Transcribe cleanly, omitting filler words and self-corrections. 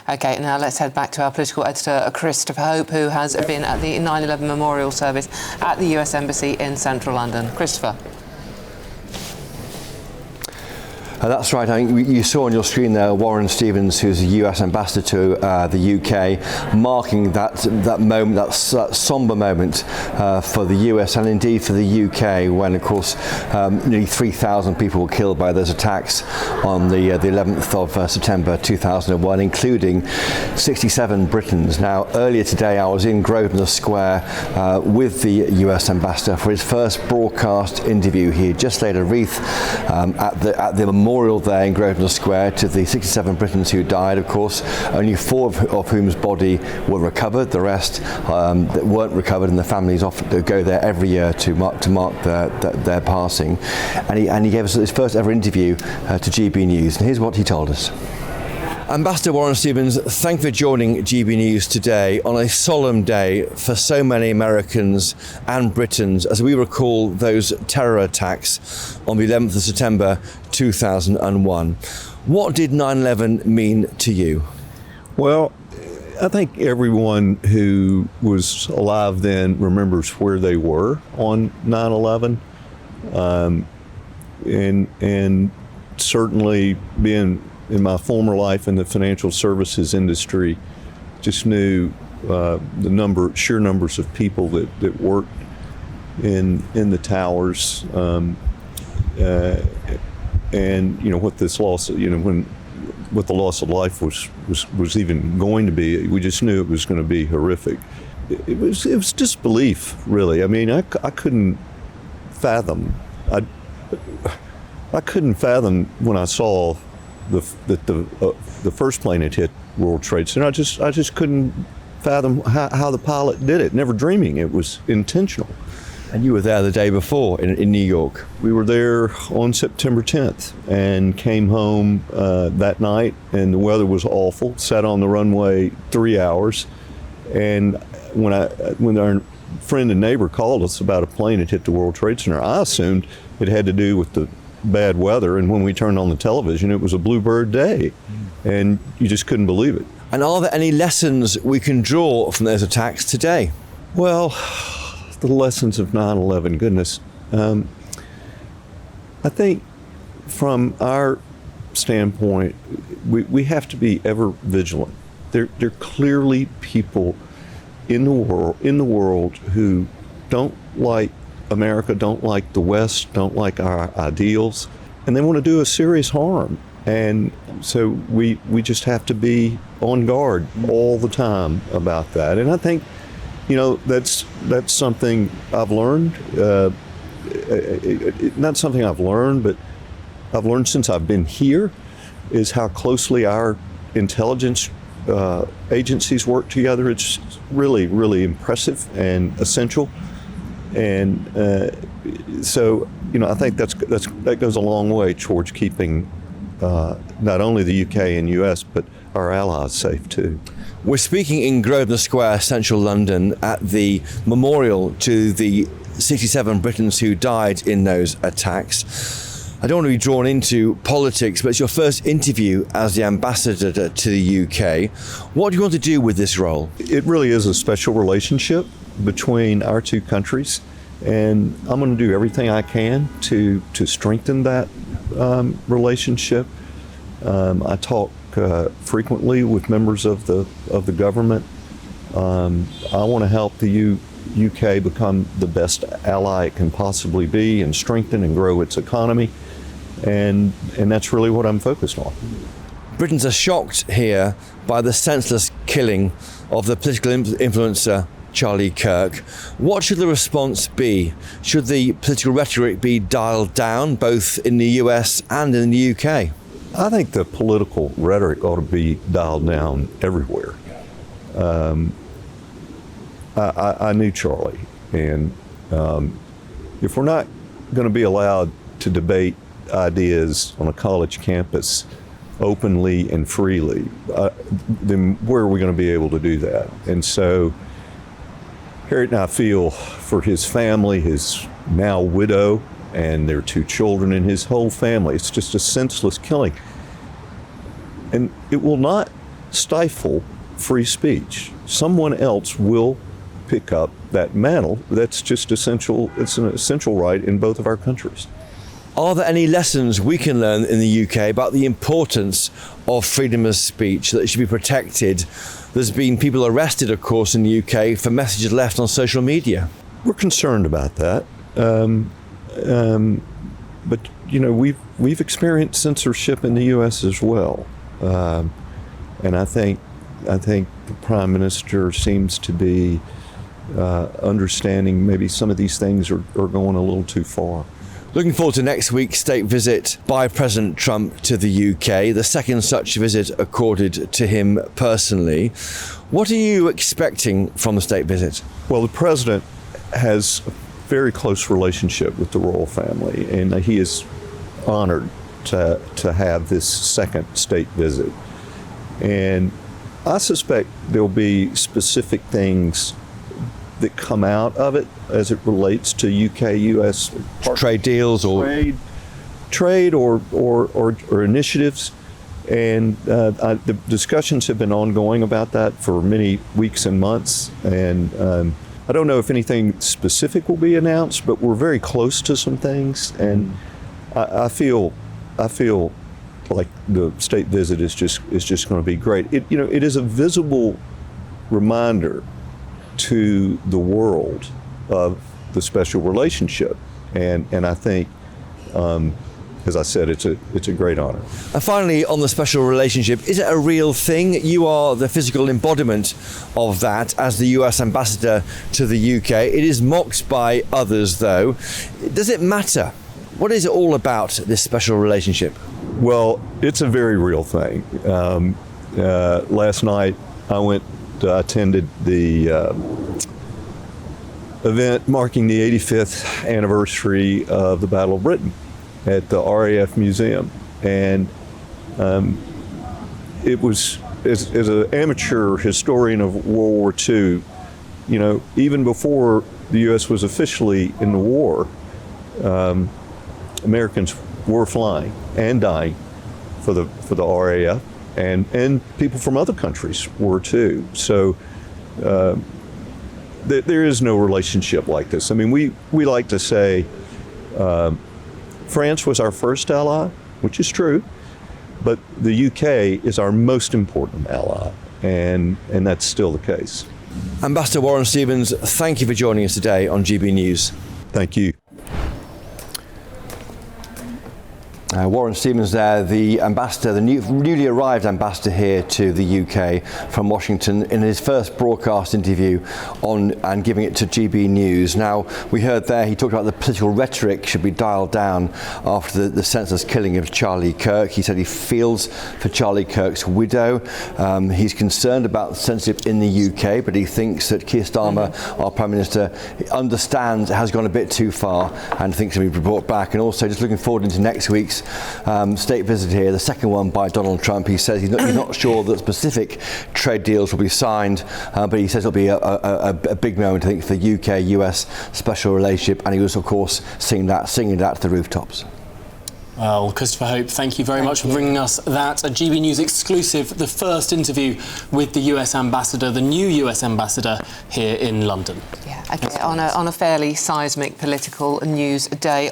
OK, now let's head back to our political editor, Christopher Hope, who has been at the 9/11 memorial service at the US Embassy in central London. Christopher. That's right. I think you saw on your screen there Warren Stevens, who's the US ambassador to the UK, marking that moment, that sombre moment for the US and indeed for the UK, when, of course, nearly 3,000 people were killed by those attacks on the 11th of September 2001, including 67 Britons. Now, earlier today, I was in Grosvenor Square with the US ambassador for his first broadcast interview. He had just laid a wreath at the memorial there in Grosvenor Square to the 67 Britons who died, of course, only 4 of whom's body were recovered. The rest that weren't recovered, and the families often go there every year to mark their passing. And he gave us his first ever interview to GB News, and here's what he told us. Ambassador Warren Stevens, thank you for joining GB News today on a solemn day for so many Americans and Britons as we recall those terror attacks on the 11th of September 2001. What did 9/11 mean to you? Well, I think everyone who was alive then remembers where they were on 9/11, and certainly being in my former life in the financial services industry, just knew the sheer numbers of people that worked in the towers, and what this loss, what the loss of life was even going to be. We just knew it was going to be horrific. It was disbelief, really. I mean, I couldn't fathom. I couldn't fathom when I saw that the first plane had hit World Trade Center. I just couldn't fathom how the pilot did it, never dreaming it was intentional. And you were there the day before in New York. We were there on September 10th and came home that night, and the weather was awful. Sat on the runway 3 hours, and when our friend and neighbor called us about a plane that hit the World Trade Center, I assumed it had to do with the bad weather, and when we turned on the television, it was a bluebird day, and you just couldn't believe it. And are there any lessons we can draw from those attacks today? Well, the lessons of 9/11, goodness. I think from our standpoint, we have to be ever vigilant. There are clearly people in the world who don't like America, don't like the West, don't like our ideals, and they want to do us serious harm. And so we just have to be on guard all the time about that. And I think, that's something I've learned. Not something I've learned, but I've learned since I've been here, is how closely our intelligence agencies work together. It's really, really impressive and essential. And so, I think that goes a long way towards keeping not only the UK and US, but our allies safe too. We're speaking in Grosvenor Square, central London, at the memorial to the 67 Britons who died in those attacks. I don't want to be drawn into politics, but it's your first interview as the ambassador to the UK. What do you want to do with this role? It really is a special relationship between our two countries, and I'm going to do everything I can to strengthen that relationship. I talk frequently with members of the government. I want to help the UK become the best ally it can possibly be, and strengthen and grow its economy, and that's really what I'm focused on. Britons are shocked here by the senseless killing of the political influencer Charlie Kirk. What should the response be? Should the political rhetoric be dialed down, both in the US and in the UK? I think the political rhetoric ought to be dialed down everywhere. I knew Charlie, and if we're not going to be allowed to debate ideas on a college campus openly and freely, then where are we going to be able to do that? And so Harriet and I feel for his family, his now widow, and their 2 children, and his whole family. It's just a senseless killing. And it will not stifle free speech. Someone else will pick up that mantle. That's just essential. It's an essential right in both of our countries. Are there any lessons we can learn in the UK about the importance of freedom of speech, that it should be protected? There's been people arrested, of course, in the UK for messages left on social media. We're concerned about that, but you know, we've experienced censorship in the U.S. as well, and I think the Prime Minister seems to be understanding maybe some of these things are going a little too far. Looking forward to next week's state visit by President Trump to the UK, the second such visit accorded to him personally. What are you expecting from the state visit? Well, the President has a very close relationship with the royal family, and he is honored to have this second state visit. And I suspect there'll be specific things that come out of it as it relates to UK-US trade deals or trade or initiatives, and the discussions have been ongoing about that for many weeks and months. And I don't know if anything specific will be announced, but we're very close to some things, and I feel like the state visit is just going to be great. It is a visible reminder to the world of the special relationship, and I think, as I said, it's a great honor. And finally, on the special relationship, is it a real thing? You are the physical embodiment of that as the US ambassador to the UK. It is mocked by others, though. Does it matter? What is it all about, this special relationship? Well, it's a very real thing. Last night, I attended the event marking the 85th anniversary of the Battle of Britain at the RAF Museum, and it was, as an amateur historian of World War II, you know, even before the U.S. was officially in the war, Americans were flying and dying for the RAF. And people from other countries were too. So there is no relationship like this. I mean, we like to say France was our first ally, which is true, but the UK is our most important ally, and that's still the case. Ambassador Warren Stevens, thank you for joining us today on GB News. Thank you. Warren Stevens there, the ambassador, the newly arrived ambassador here to the UK from Washington, in his first broadcast interview and giving it to GB News. Now, we heard there he talked about the political rhetoric should be dialed down after the senseless killing of Charlie Kirk. He said he feels for Charlie Kirk's widow. He's concerned about censorship in the UK, but he thinks that Keir Starmer, our Prime Minister, understands it has gone a bit too far and thinks it will be brought back. And also, just looking forward into next week's state visit here, the second one by Donald Trump. He says he's not sure that specific trade deals will be signed, but he says it'll be a big moment, I think, for the UK-US special relationship, and he was, of course, singing that to the rooftops. Well, Christopher Hope, thank you very much for bringing us that. A GB News exclusive, the first interview with the US ambassador, the new US ambassador here in London. Yeah, okay, on a fairly seismic political news day.